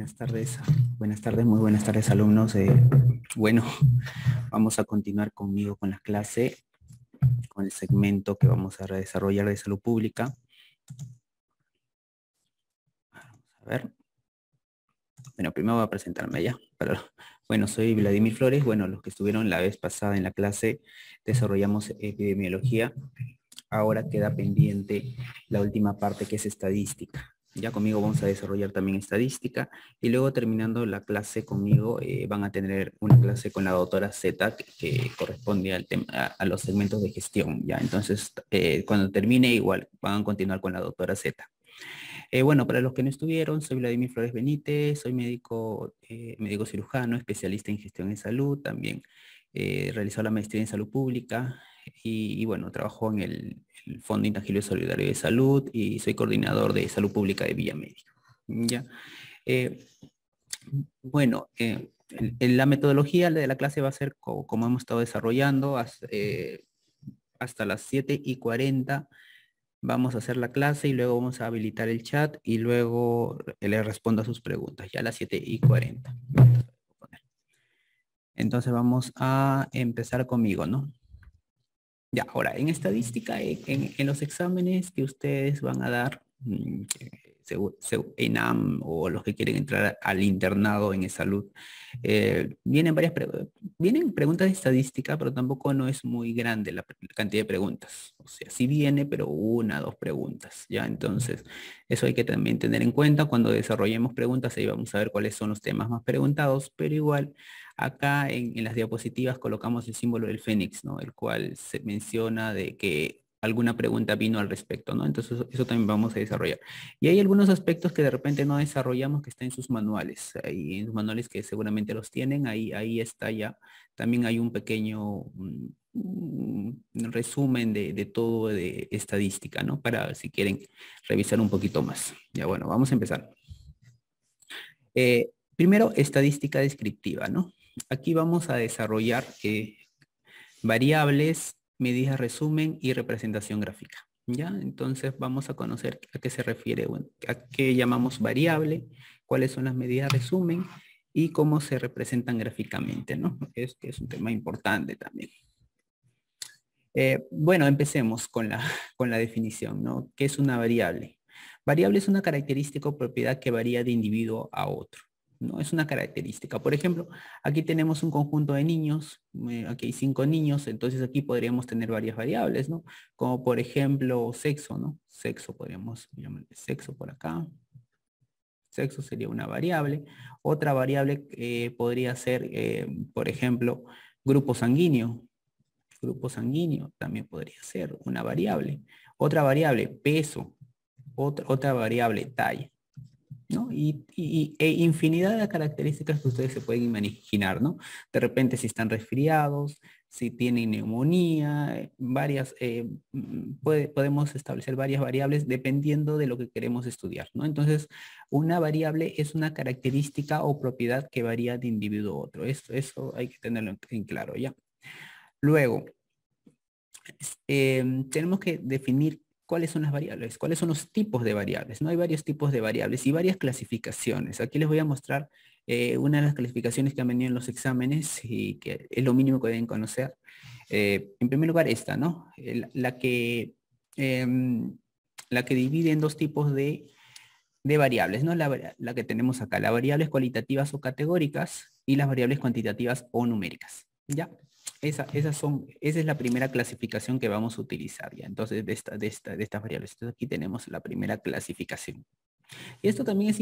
Buenas tardes, muy buenas tardes, alumnos. Bueno, vamos a continuar conmigo con la clase, con el segmento que vamos a desarrollar de salud pública. Vamos a ver. Bueno, primero voy a presentarme ya. Pero, bueno, soy Vladimir Flores. Bueno, los que estuvieron la vez pasada en la clase desarrollamos epidemiología. Ahora queda pendiente la última parte, que es estadística. Ya conmigo vamos a desarrollar también estadística y luego, terminando la clase conmigo, van a tener una clase con la doctora Z que corresponde al tema, a los segmentos de gestión. Ya, entonces, cuando termine, igual van a continuar con la doctora Z. Bueno, para los que no estuvieron, soy Vladimir Flores Benítez, soy médico, médico cirujano, especialista en gestión de salud, también realizó la maestría en salud pública y bueno, trabajo en el Fondo Intangible Solidario de Salud y soy coordinador de salud pública de Villa Médica. ¿Ya? Bueno, la metodología de la clase va a ser como hemos estado desarrollando hasta las 7:40. Vamos a hacer la clase y luego vamos a habilitar el chat y luego le respondo a sus preguntas, ya a las 7:40. Entonces vamos a empezar conmigo, ¿no? Ya, ahora, en estadística, en los exámenes que ustedes van a dar, ENAM o los que quieren entrar al internado en salud, vienen vienen preguntas de estadística, pero tampoco no es muy grande la cantidad de preguntas. O sea, sí viene, pero una, dos preguntas, ¿ya? Entonces, eso hay que también tener en cuenta cuando desarrollemos preguntas. Ahí vamos a ver cuáles son los temas más preguntados, pero igual acá en las diapositivas colocamos el símbolo del fénix, ¿no? El cual se menciona de que alguna pregunta vino al respecto, ¿no? Entonces eso también vamos a desarrollar. Y hay algunos aspectos que de repente no desarrollamos, que está en sus manuales. Ahí en sus manuales, que seguramente los tienen, ahí está ya. También hay un pequeño resumen de todo de estadística, ¿no? Para si quieren revisar un poquito más. Ya, bueno, vamos a empezar. Primero, estadística descriptiva, ¿no? Aquí vamos a desarrollar variables, medidas resumen y representación gráfica. ¿Ya? Entonces vamos a conocer a qué se refiere, bueno, a qué llamamos variable, cuáles son las medidas resumen y cómo se representan gráficamente, ¿no? Este es un tema importante también. Bueno, empecemos con la definición, ¿no? ¿Qué es una variable? Variable es una característica o propiedad que varía de individuo a otro, ¿no? Es una característica. Por ejemplo, aquí tenemos un conjunto de niños, aquí hay 5 niños, entonces aquí podríamos tener varias variables, ¿no? Como por ejemplo sexo, ¿no? Sexo, podríamos llamarle sexo por acá. Sexo sería una variable. Otra variable podría ser, por ejemplo, grupo sanguíneo. Grupo sanguíneo también podría ser una variable. Otra variable, peso. Otra variable, talla. ¿No? E infinidad de características que ustedes se pueden imaginar, ¿no? De repente si están resfriados, si tienen neumonía, podemos establecer varias variables dependiendo de lo que queremos estudiar, ¿no? Entonces, una variable es una característica o propiedad que varía de individuo a otro. Eso hay que tenerlo en claro, ¿ya? Luego, tenemos que definir cuáles son las variables, cuáles son los tipos de variables. No hay varios tipos de variables y varias clasificaciones. Aquí les voy a mostrar una de las clasificaciones que han venido en los exámenes y que es lo mínimo que deben conocer. En primer lugar, esta, ¿no? La que divide en dos tipos de variables, ¿no? La que tenemos acá, las variables cualitativas o categóricas y las variables cuantitativas o numéricas. ¿Ya? Esa es la primera clasificación que vamos a utilizar, ¿ya? Entonces, de estas variables. Entonces, aquí tenemos la primera clasificación. Y esto también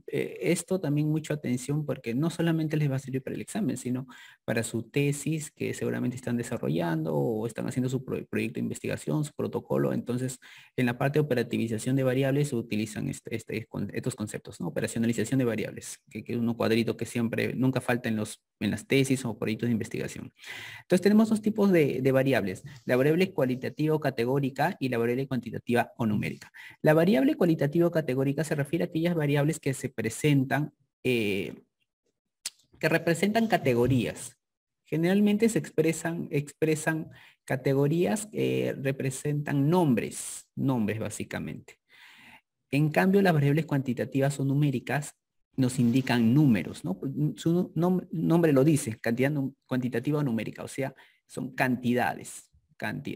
esto también mucha atención, porque no solamente les va a servir para el examen, sino para su tesis que seguramente están desarrollando o están haciendo su proyecto de investigación, su protocolo. Entonces, en la parte de operativización de variables se utilizan estos conceptos, ¿no? Operacionalización de variables, que es un cuadrito que siempre, nunca falta en las tesis o proyectos de investigación. Entonces tenemos dos tipos de variables, la variable cualitativa o categórica y la variable cuantitativa o numérica. La variable cualitativa o categórica se refiere a aquellas variables que se presentan, que representan categorías. Generalmente se expresan categorías que representan nombres básicamente. En cambio, las variables cuantitativas o numéricas nos indican números, ¿no? Su nombre lo dice, cantidad cuantitativa o numérica, o sea, son cantidades,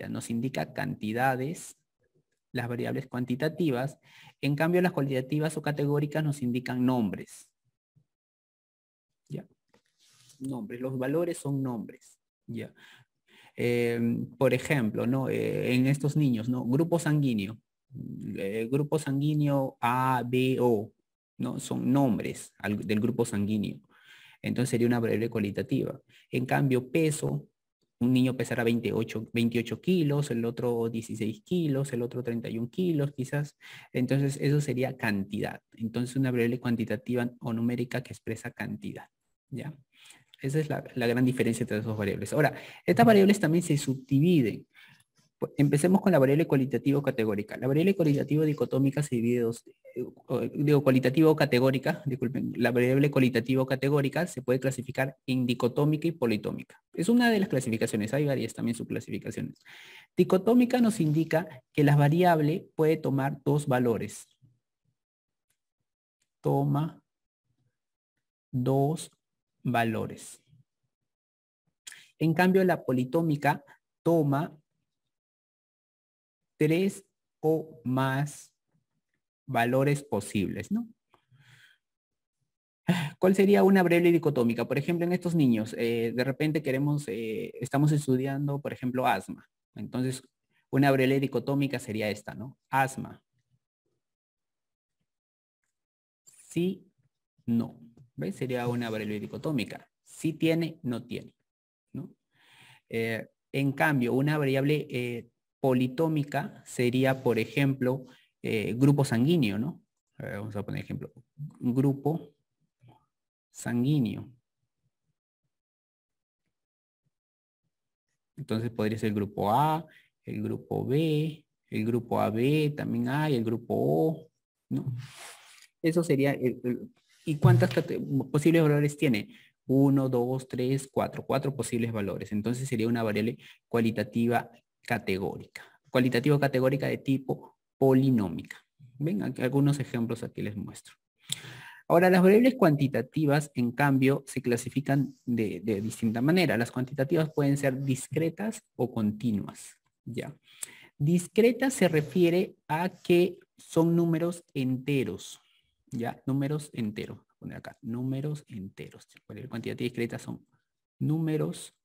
nos indica cantidades, las variables cuantitativas. En cambio, las cualitativas o categóricas nos indican nombres. ¿Ya? Nombres, los valores son nombres. ¿Ya? Por ejemplo, ¿no? En estos niños, ¿no? Grupo sanguíneo. Grupo sanguíneo A, B, O, ¿no? Son nombres del grupo sanguíneo. Entonces sería una variable cualitativa. En cambio, peso, un niño pesará 28 kilos, el otro 16 kilos, el otro 31 kilos quizás. Entonces eso sería cantidad. Entonces una variable cuantitativa o numérica que expresa cantidad. ¿Ya? Esa es la gran diferencia entre las dos variables. Ahora, estas variables también se subdividen. Empecemos con la variable cualitativa o categórica. La variable cualitativa dicotómica se divide cualitativo o categórica, disculpen, la variable cualitativa o categórica se puede clasificar en dicotómica y politómica. Es una de las clasificaciones, hay varias también subclasificaciones. Dicotómica nos indica que la variable puede tomar dos valores. Toma dos valores. En cambio, la politómica toma 3 o más valores posibles, ¿no? ¿Cuál sería una variable dicotómica? Por ejemplo, en estos niños, de repente estamos estudiando, por ejemplo, asma. Entonces, una variable dicotómica sería esta, ¿no? Asma. Sí, no. ¿Ves? Sería una variable dicotómica. Sí tiene, no tiene, ¿no? En cambio, una variable politómica sería, por ejemplo, grupo sanguíneo, ¿no? Vamos a poner ejemplo. Grupo sanguíneo. Entonces podría ser el grupo A, el grupo B, el grupo AB también hay, el grupo O, ¿no? Eso sería, ¿y cuántas posibles valores tiene? 1, 2, 3, 4, 4 posibles valores. Entonces sería una variable cualitativa categórica. Cualitativa categórica de tipo polinómica. Ven, aquí algunos ejemplos aquí les muestro. Ahora, las variables cuantitativas, en cambio, se clasifican de distinta manera. Las cuantitativas pueden ser discretas o continuas. ¿Ya? Discreta se refiere a que son números enteros. ¿Ya? Números enteros. Voy a poner acá, números enteros. La cuantitativa discreta son números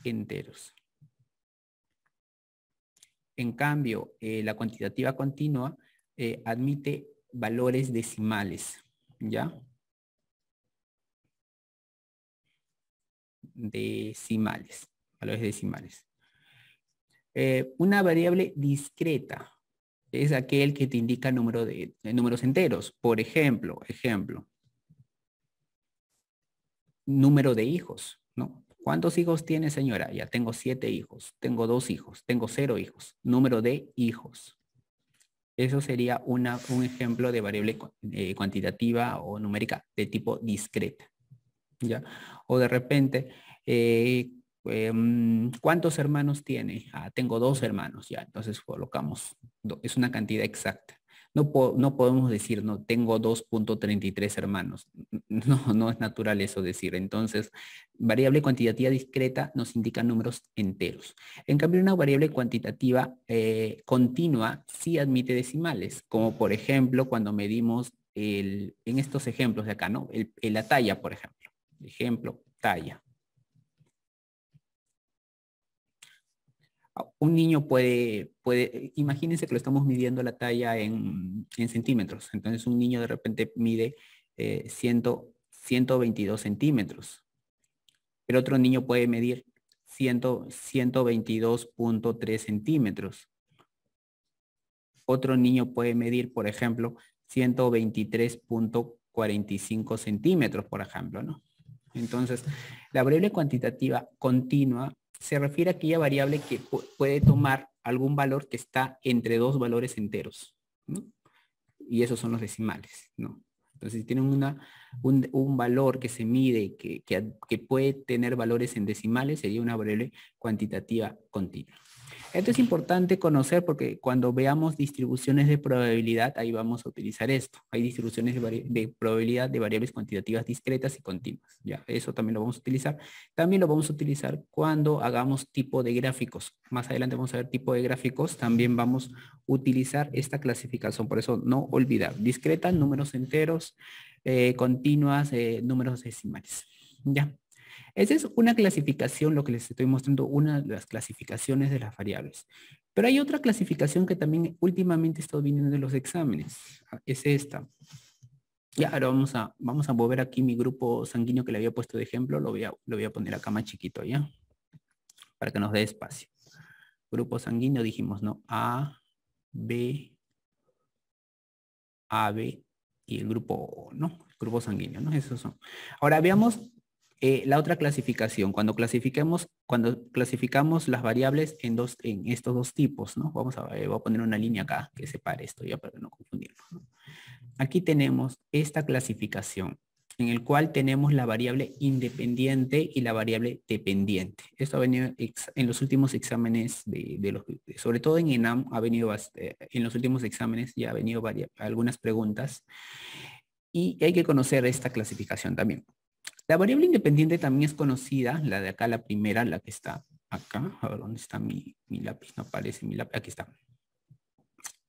enteros. En cambio, la cuantitativa continua admite valores decimales. ¿Ya? Decimales. Valores decimales. Una variable discreta es aquel que te indica número de números enteros. Por ejemplo, número de hijos, ¿no? ¿Cuántos hijos tiene, señora? Ya tengo 7 hijos, tengo 2 hijos, tengo 0 hijos. Número de hijos. Eso sería un ejemplo de variable cuantitativa o numérica de tipo discreta. ¿Ya? O de repente, ¿cuántos hermanos tiene? Ah, tengo 2 hermanos, ya. Entonces colocamos, es una cantidad exacta. No podemos decir, no, tengo 2.33 hermanos. No es natural eso decir. Entonces, variable cuantitativa discreta nos indica números enteros. En cambio, una variable cuantitativa continua sí admite decimales, como por ejemplo cuando medimos en estos ejemplos de acá, ¿no? La talla, por ejemplo. Ejemplo, talla. Un niño imagínense que lo estamos midiendo la talla en centímetros. Entonces un niño de repente mide 122 centímetros. Pero otro niño puede medir 122.3 centímetros. Otro niño puede medir, por ejemplo, 123.45 centímetros, por ejemplo, ¿no? Entonces, la variable cuantitativa continua se refiere a aquella variable que puede tomar algún valor que está entre dos valores enteros, ¿no? Y esos son los decimales, ¿no? Entonces, si tienen un valor que se mide, que puede tener valores en decimales, sería una variable cuantitativa continua. Esto es importante conocer porque cuando veamos distribuciones de probabilidad, ahí vamos a utilizar esto. Hay distribuciones de probabilidad de variables cuantitativas discretas y continuas. Ya, eso también lo vamos a utilizar. También lo vamos a utilizar cuando hagamos tipo de gráficos. Más adelante vamos a ver tipo de gráficos. También vamos a utilizar esta clasificación. Por eso no olvidar. Discretas, números enteros, continuas, números decimales. Ya. Esa es una clasificación, lo que les estoy mostrando, una de las clasificaciones de las variables. Pero hay otra clasificación que también últimamente está viniendo de los exámenes. Es esta. Ya, ahora vamos a mover aquí mi grupo sanguíneo que le había puesto de ejemplo. Lo voy a poner acá más chiquito, ¿ya? Para que nos dé espacio. Grupo sanguíneo dijimos, ¿no? A, B y el grupo O, ¿no? El grupo sanguíneo, ¿no? Esos son. Ahora veamos la otra clasificación, cuando clasificamos las variables en estos dos tipos, ¿no? Voy a poner una línea acá que separe esto ya para no confundirlo, ¿no? Aquí tenemos esta clasificación en el cual tenemos la variable independiente y la variable dependiente. Esto ha venido en los últimos exámenes sobre todo en ENAM ha venido en los últimos exámenes ya ha venido algunas preguntas y hay que conocer esta clasificación también. La variable independiente también es conocida, la de acá, la primera, la que está acá. A ver, ¿dónde está mi lápiz? No aparece mi lápiz. Aquí está.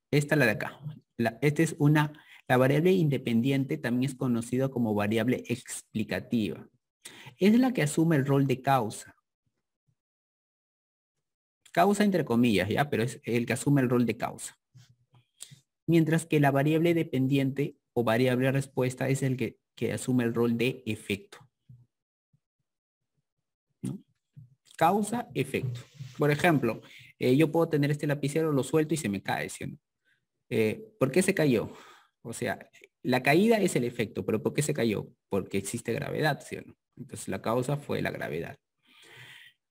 Esta es la de acá. La variable independiente también es conocida como variable explicativa. Es la que asume el rol de causa. Causa entre comillas, ¿ya? Pero es el que asume el rol de causa. Mientras que la variable dependiente o variable respuesta es el que asume el rol de efecto. ¿No? Causa, efecto. Por ejemplo, yo puedo tener este lapicero, lo suelto y se me cae, ¿sí o no? ¿Por qué se cayó? O sea, la caída es el efecto, pero ¿por qué se cayó? Porque existe gravedad, ¿sí o no? Entonces la causa fue la gravedad.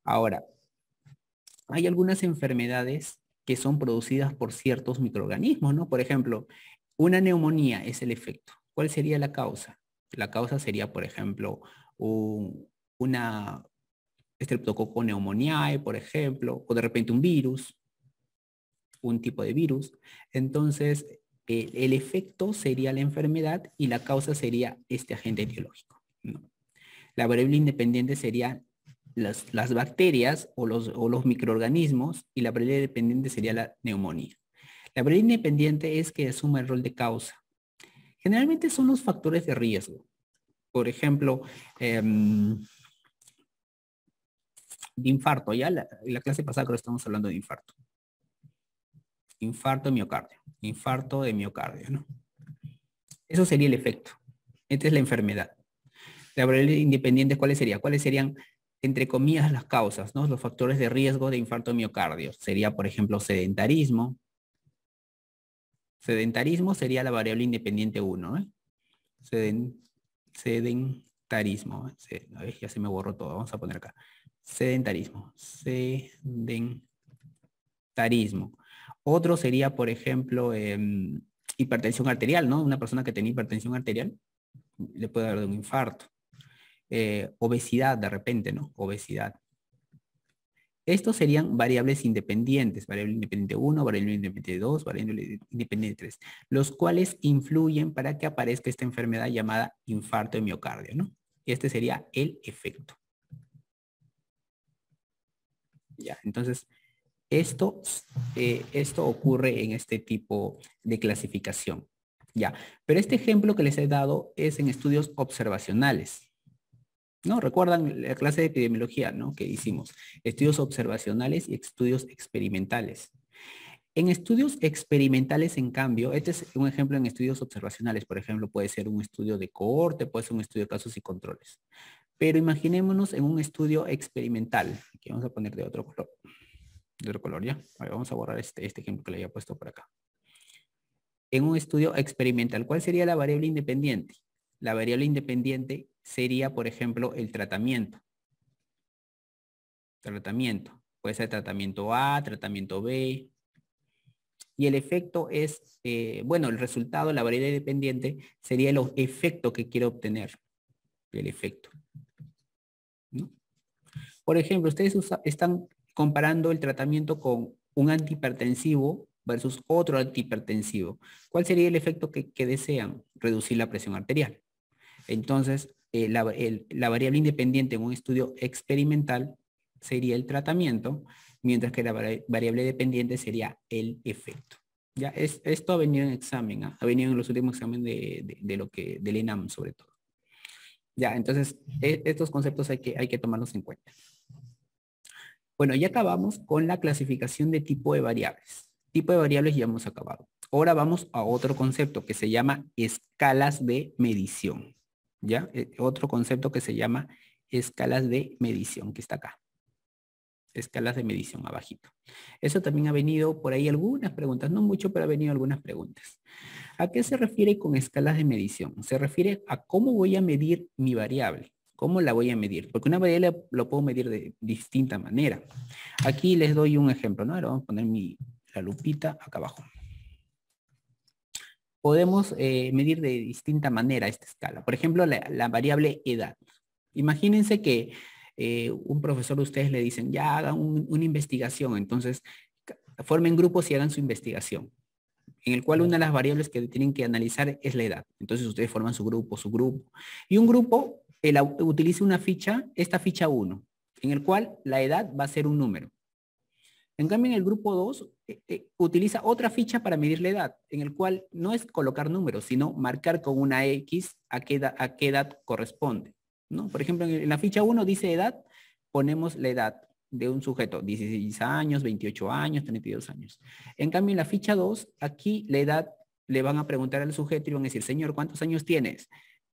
Ahora, hay algunas enfermedades que son producidas por ciertos microorganismos, ¿no? Por ejemplo, una neumonía es el efecto. ¿Cuál sería la causa? La causa sería, por ejemplo, una Streptococcus pneumoniae, por ejemplo, o de repente un virus, un tipo de virus. Entonces, el efecto sería la enfermedad y la causa sería este agente etiológico, ¿no? La variable independiente sería las bacterias o los microorganismos y la variable dependiente sería la neumonía. La variable independiente es que asume el rol de causa. Generalmente son los factores de riesgo. Por ejemplo, de infarto. Ya la clase pasada creo que estamos hablando de infarto. Infarto de miocardio. Infarto de miocardio, ¿no? Eso sería el efecto. Esta es la enfermedad. La variable independiente, ¿cuáles serían? ¿Cuáles serían, entre comillas, las causas, ¿no? Los factores de riesgo de infarto de miocardio. Sería, por ejemplo, sedentarismo. Sedentarismo sería la variable independiente 1, ¿eh? Sedentarismo. A ver, ya se me borró todo. Vamos a poner acá. Sedentarismo. Sedentarismo. Otro sería, por ejemplo, hipertensión arterial, ¿no? Una persona que tiene hipertensión arterial le puede dar un infarto. Obesidad de repente, ¿no? Obesidad. Estos serían variables independientes, variable independiente 1, variable independiente 2, variable independiente 3, los cuales influyen para que aparezca esta enfermedad llamada infarto de miocardio, ¿no? Y este sería el efecto. Ya, entonces, esto ocurre en este tipo de clasificación. Ya, pero este ejemplo que les he dado es en estudios observacionales. ¿No? ¿Recuerdan la clase de epidemiología, ¿no? Que hicimos? Estudios observacionales y estudios experimentales. En estudios experimentales, en cambio, este es un ejemplo en estudios observacionales. Por ejemplo, puede ser un estudio de cohorte, puede ser un estudio de casos y controles. Pero imaginémonos en un estudio experimental. Aquí vamos a poner de otro color. De otro color, ¿ya? A ver, vamos a borrar este ejemplo que le había puesto por acá. En un estudio experimental, ¿cuál sería la variable independiente? La variable independiente sería, por ejemplo, el tratamiento. Tratamiento. Puede ser tratamiento A, tratamiento B. Y el efecto es, bueno, el resultado, la variable dependiente, sería el efecto que quiero obtener. El efecto, ¿no? Por ejemplo, ustedes están comparando el tratamiento con un antihipertensivo versus otro antihipertensivo. ¿Cuál sería el efecto que desean? Reducir la presión arterial. Entonces, la variable independiente en un estudio experimental sería el tratamiento, mientras que la variable dependiente sería el efecto. Ya, esto ha venido en examen, ¿ah? Ha venido en los últimos exámenes del ENAM sobre todo. Ya, entonces, estos conceptos hay que tomarlos en cuenta. Bueno, ya acabamos con la clasificación de tipo de variables. Tipo de variables ya hemos acabado. Ahora vamos a otro concepto que se llama escalas de medición. ¿Ya? Otro concepto que se llama escalas de medición, que está acá. Escalas de medición, abajito. Eso también ha venido por ahí algunas preguntas, no mucho, pero ha venido algunas preguntas. ¿A qué se refiere con escalas de medición? Se refiere a cómo voy a medir mi variable. ¿Cómo la voy a medir? Porque una variable lo puedo medir de distinta manera. Aquí les doy un ejemplo, ¿no? Ahora vamos a poner la lupita acá abajo. Podemos medir de distinta manera esta escala. Por ejemplo, la variable edad. Imagínense que un profesor de ustedes le dicen, ya hagan una investigación. Entonces, formen grupos y hagan su investigación, en el cual una de las variables que tienen que analizar es la edad. Entonces ustedes forman su grupo. Y un grupo utiliza una ficha, esta ficha 1, en el cual la edad va a ser un número. En cambio, en el grupo 2, utiliza otra ficha para medir la edad, en el cual no es colocar números, sino marcar con una X a qué edad corresponde, ¿no? Por ejemplo, en la ficha 1 dice edad, ponemos la edad de un sujeto, 16 años, 28 años, 32 años. En cambio, en la ficha 2, aquí la edad le van a preguntar al sujeto y van a decir, señor, ¿cuántos años tienes?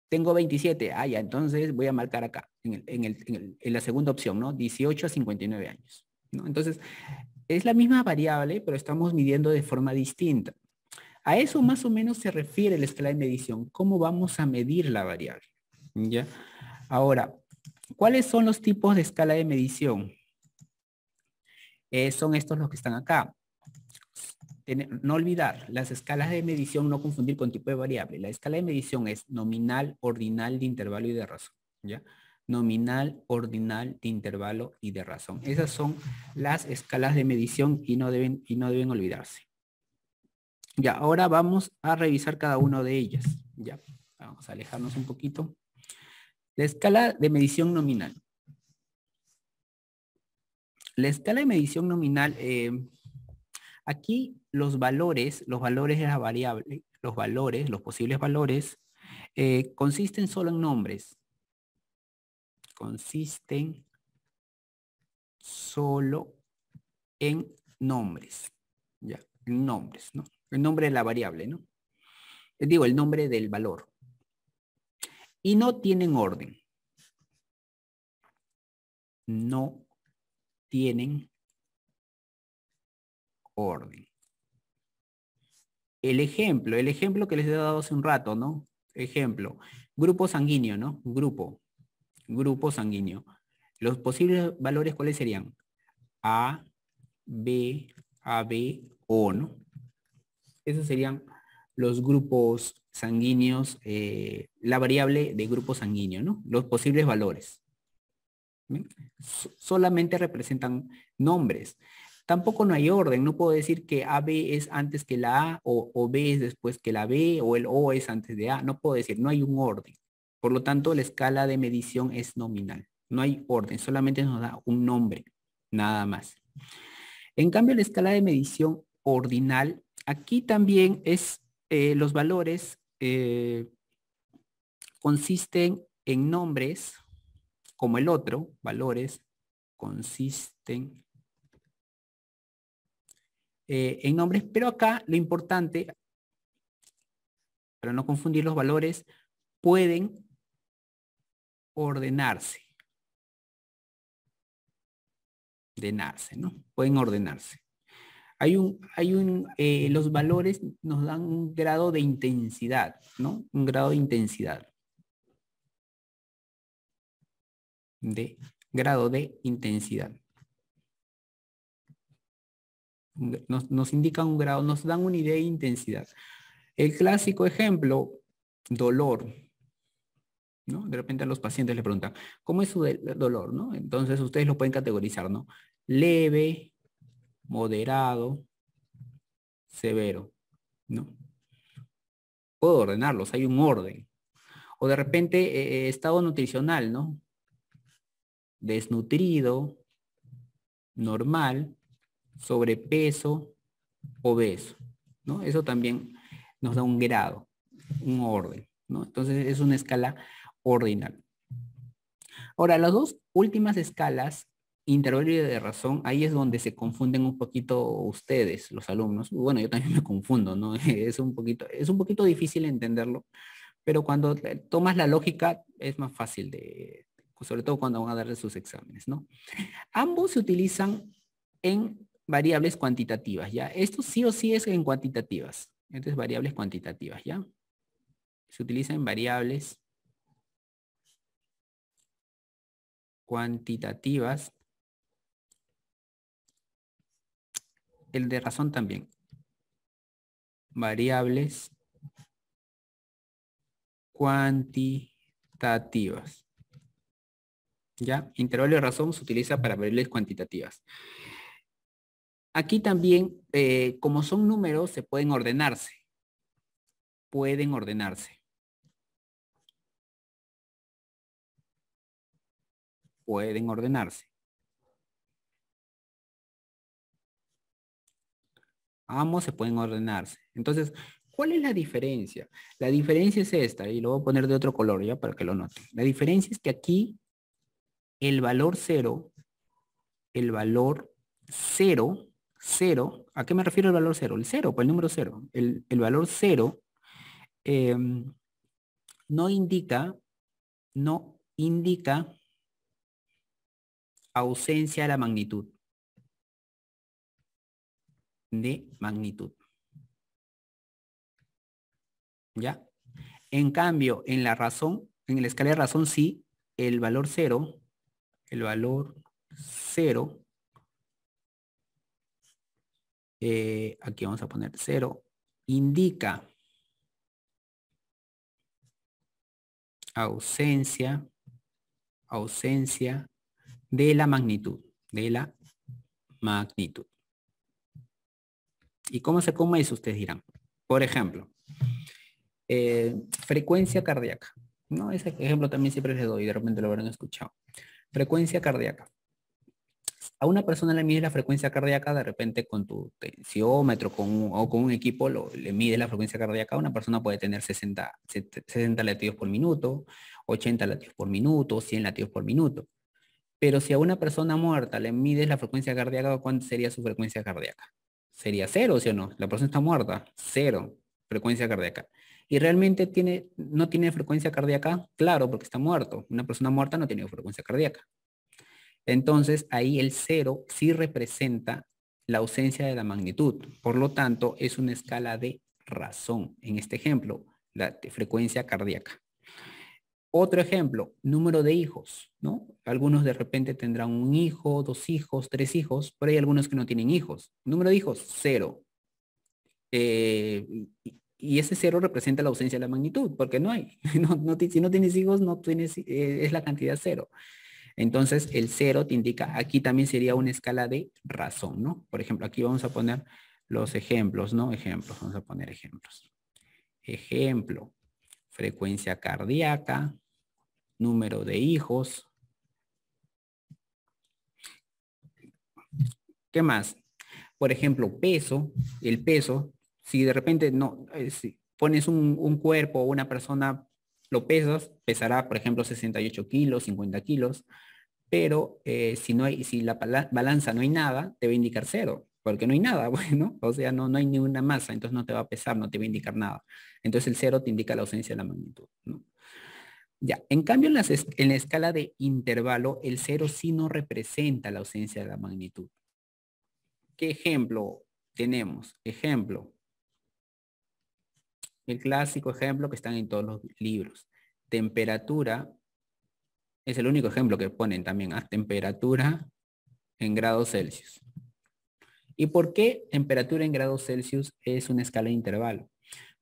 Tengo 27. Ah, ya, entonces voy a marcar acá, en la segunda opción, ¿no? 18 a 59 años, ¿no? Entonces, es la misma variable, pero estamos midiendo de forma distinta. A eso más o menos se refiere la escala de medición. ¿Cómo vamos a medir la variable? ¿Ya? Ahora, ¿cuáles son los tipos de escala de medición? Son estos los que están acá. No olvidar, las escalas de medición, no confundir con tipo de variable. La escala de medición es nominal, ordinal, de intervalo y de razón. ¿Ya? Nominal, ordinal, de intervalo y de razón. Esas son las escalas de medición y no deben olvidarse. Ya, ahora vamos a revisar cada una de ellas. Ya, vamos a alejarnos un poquito. La escala de medición nominal. La escala de medición nominal, aquí los valores de la variable, los posibles valores, consisten solo en nombres. Consisten solo en nombres. Ya, en nombres, ¿no? El nombre de la variable, ¿no? Digo, el nombre del valor. Y no tienen orden. No tienen orden. El ejemplo que les he dado hace un rato, ¿no? Ejemplo, grupo sanguíneo, ¿no? Grupo sanguíneo. Los posibles valores, ¿cuáles serían? A, B, AB, O, ¿no? Esos serían los grupos sanguíneos, la variable de grupo sanguíneo, ¿no? Los posibles valores. Solamente representan nombres. Tampoco no hay orden, no puedo decir que AB es antes que la A o B es después que la B o el O es antes de A, no puedo decir, no hay un orden. Por lo tanto, la escala de medición es nominal, no hay orden, solamente nos da un nombre, nada más. En cambio, la escala de medición ordinal, aquí también es, los valores consisten en nombres, como el otro, valores consisten en nombres, pero acá lo importante, para no confundir los valores, pueden ordenarse. ¿No? Pueden ordenarse. Los valores nos dan un grado de intensidad, ¿no? Un grado de intensidad. Grado de intensidad. Nos indican un grado, nos dan una idea de intensidad. El clásico ejemplo, dolor, ¿no? De repente a los pacientes le preguntan, ¿cómo es su dolor, no? Entonces ustedes lo pueden categorizar, ¿no? Leve, moderado, severo, ¿no? Puedo ordenarlos, hay un orden. O de repente, estado nutricional, ¿no? Desnutrido, normal, sobrepeso, obeso, ¿no? Eso también nos da un grado, un orden, ¿no? Entonces es una escala ordinal. Ahora, las dos últimas escalas, intervalo y de razón, ahí es donde se confunden un poquito ustedes, los alumnos. Bueno, yo también me confundo, ¿no? Es un poquito difícil entenderlo, pero cuando tomas la lógica es más fácil sobre todo cuando van a darle sus exámenes, ¿no? Ambos se utilizan en variables cuantitativas, ¿ya? Esto sí o sí es en cuantitativas. Entonces, variables cuantitativas, ¿ya? Se utilizan en variables cuantitativas. El de razón también. Variables cuantitativas. ¿Ya? Intervalo de razón se utiliza para variables cuantitativas. Aquí también, como son números, se pueden ordenarse. Pueden ordenarse. Pueden ordenarse. Ambos se pueden ordenarse. Entonces, ¿cuál es la diferencia? La diferencia es esta, y lo voy a poner de otro color ya para que lo noten. La diferencia es que aquí el valor cero, ¿a qué me refiero el valor cero? El cero, pues el número cero. El valor cero no indica, no indica ausencia de la magnitud. De magnitud. ¿Ya? En cambio, en la razón, en la escala de razón, sí, el valor cero, aquí vamos a poner cero, indica ausencia de la magnitud, ¿Y cómo se come eso? Ustedes dirán. Por ejemplo, frecuencia cardíaca. ¿No? Ese ejemplo también siempre les doy, de repente lo habrán escuchado. Frecuencia cardíaca. A una persona le mides la frecuencia cardíaca de repente con tu tensiómetro o con un equipo le mides la frecuencia cardíaca. Una persona puede tener 60 latidos por minuto, 80 latidos por minuto, 100 latidos por minuto. Pero si a una persona muerta le mides la frecuencia cardíaca, ¿cuánto sería su frecuencia cardíaca? Sería cero, ¿sí o no? La persona está muerta, cero frecuencia cardíaca. ¿Y realmente no tiene frecuencia cardíaca? Claro, porque está muerto. Una persona muerta no tiene frecuencia cardíaca. Entonces, ahí el cero sí representa la ausencia de la magnitud. Por lo tanto, es una escala de razón. En este ejemplo, la de frecuencia cardíaca. Otro ejemplo, número de hijos, ¿no? Algunos de repente tendrán un hijo, 2 hijos, 3 hijos, pero hay algunos que no tienen hijos. Número de hijos, 0. Y ese 0 representa la ausencia de la magnitud, porque no hay. Si no tienes hijos, no tienes, es la cantidad 0. Entonces, el 0 te indica, aquí también sería una escala de razón, ¿no? Por ejemplo, aquí vamos a poner los ejemplos, ¿no? Ejemplos, vamos a poner ejemplos. Ejemplo, frecuencia cardíaca, número de hijos. ¿Qué más? Por ejemplo, peso, el peso, si de repente no, si pones un cuerpo o una persona, lo pesas, pesará, por ejemplo, 68 kilos, 50 kilos, pero si la balanza no hay nada, te va a indicar 0, porque no hay nada, bueno, o sea, no hay ninguna masa, entonces no te va a pesar, no te va a indicar nada. Entonces el 0 te indica la ausencia de la magnitud, ¿no? Ya, en cambio en la escala de intervalo, el 0 sí no representa la ausencia de la magnitud. ¿Qué ejemplo tenemos? Ejemplo, el clásico ejemplo que están en todos los libros. Temperatura, es el único ejemplo que ponen también, ¿ah? Temperatura en grados Celsius. ¿Y por qué temperatura en grados Celsius es una escala de intervalo?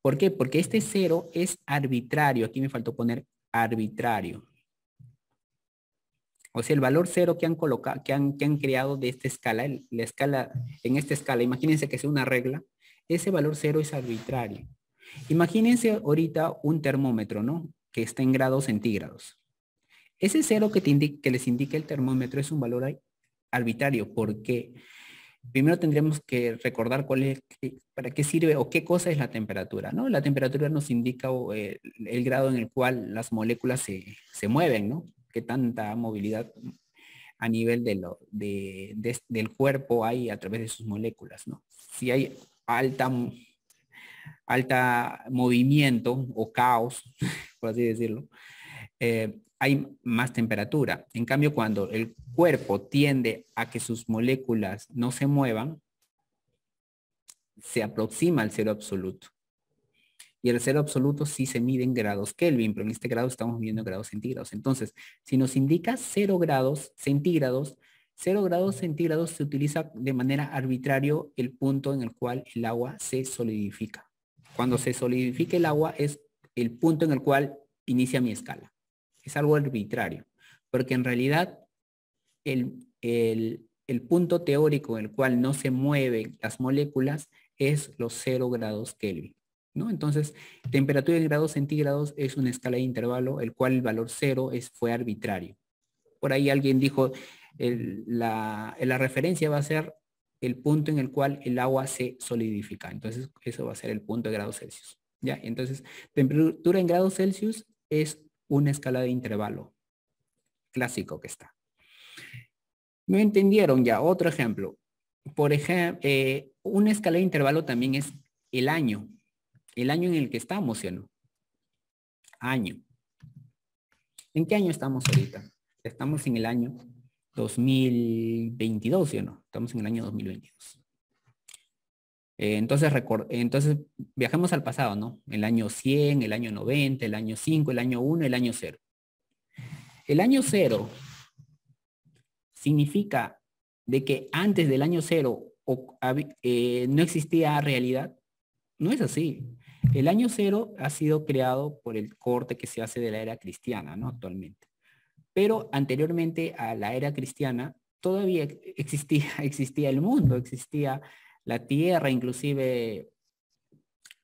¿Por qué? Porque este 0 es arbitrario. Aquí me faltó poner arbitrario. O sea, el valor cero que han colocado, que han creado de esta escala, la escala, en esta escala, imagínense que es una regla, ese valor cero es arbitrario. Imagínense ahorita un termómetro, ¿no? Que está en grados centígrados. Ese cero que les indica el termómetro es un valor arbitrario, porque primero tendríamos que recordar para qué sirve o qué cosa es la temperatura, ¿no? La temperatura nos indica el grado en el cual las moléculas se mueven, ¿no? Qué tanta movilidad a nivel del cuerpo hay a través de sus moléculas, ¿no? Si hay alta movimiento o caos, por así decirlo, hay más temperatura. En cambio, cuando el cuerpo tiende a que sus moléculas no se muevan, se aproxima al cero absoluto. Y el cero absoluto sí se mide en grados Kelvin, pero en este grado estamos midiendo grados centígrados. Entonces, si nos indica 0 grados centígrados, 0 grados centígrados se utiliza de manera arbitraria el punto en el cual el agua se solidifica. Cuando se solidifica el agua es el punto en el cual inicia mi escala. Es algo arbitrario, porque en realidad el punto teórico en el cual no se mueven las moléculas es los 0 grados Kelvin, ¿no? Entonces, temperatura en grados centígrados es una escala de intervalo, el cual el valor 0 fue arbitrario. Por ahí alguien dijo, la referencia va a ser el punto en el cual el agua se solidifica. Entonces, eso va a ser el punto de grados Celsius. ¿Ya? Entonces, temperatura en grados Celsius es una escala de intervalo clásico que está. ¿No entendieron ya? Otro ejemplo. Por ejemplo, una escala de intervalo también es el año en el que estamos, ¿sí o no? Año. ¿En qué año estamos ahorita? Estamos en el año 2022, ¿sí o no? Estamos en el año 2022. Entonces, viajemos al pasado, ¿no? El año 100, el año 90, el año 5, el año 1, el año 0. El año 0 significa de que antes del año 0 no existía realidad. No es así. El año 0 ha sido creado por el corte que se hace de la era cristiana, ¿no? Actualmente. Pero anteriormente a la era cristiana todavía existía el mundo, existía la tierra, inclusive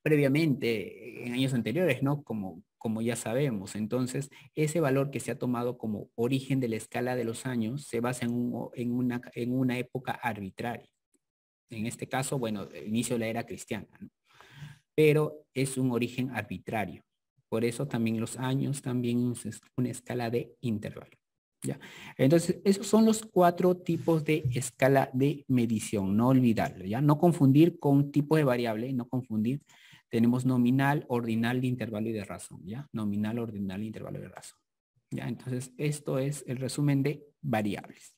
previamente, en años anteriores, ¿no? Como ya sabemos. Entonces, ese valor que se ha tomado como origen de la escala de los años se basa en una época arbitraria. En este caso, bueno, el inicio de la era cristiana, ¿no? Pero es un origen arbitrario. Por eso también los años también es una escala de intervalo. ¿Ya? Entonces, esos son los 4 tipos de escala de medición, no olvidarlo, ¿ya? No confundir con tipo de variable, no confundir. Tenemos nominal, ordinal, intervalo y de razón, ¿ya? Nominal, ordinal, intervalo y de razón. ¿Ya? Entonces, esto es el resumen de variables.